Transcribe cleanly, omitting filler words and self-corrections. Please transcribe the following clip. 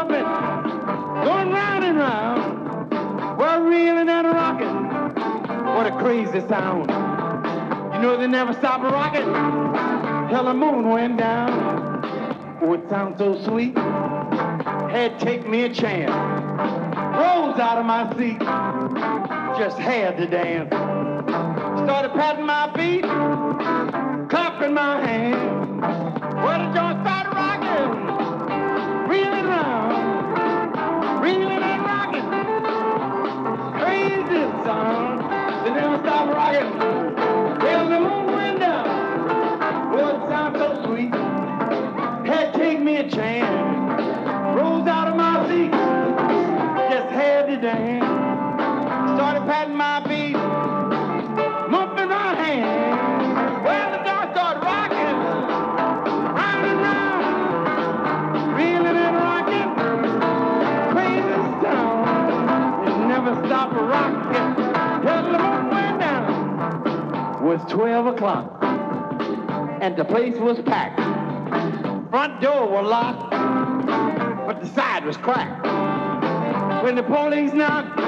jumping, going round and round. Well, reeling and rocking, what a crazy sound. You know they never stop rocking till the moon went down. Oh, it sounds so sweet, had to take me a chance. Rose out of my seat, just had to dance. Started patting my feet, clapping my hands. Well, the joint started rocking, reeling round, reeling and rocking. Crazy sound, they never stop rocking till the moon went down. Oh, it sounds so sweet, had to take me a chance. Rose out of my seat, just had to dance. Started patting my feet, mumping my hands. Well, the dog started rocking, round and round, reeling and rocking. Crazy sound, it never stopped rocking till the moon went down. It was 12 o'clock, and the place was packed. Front door was locked, but the side was cracked. When the police knocked,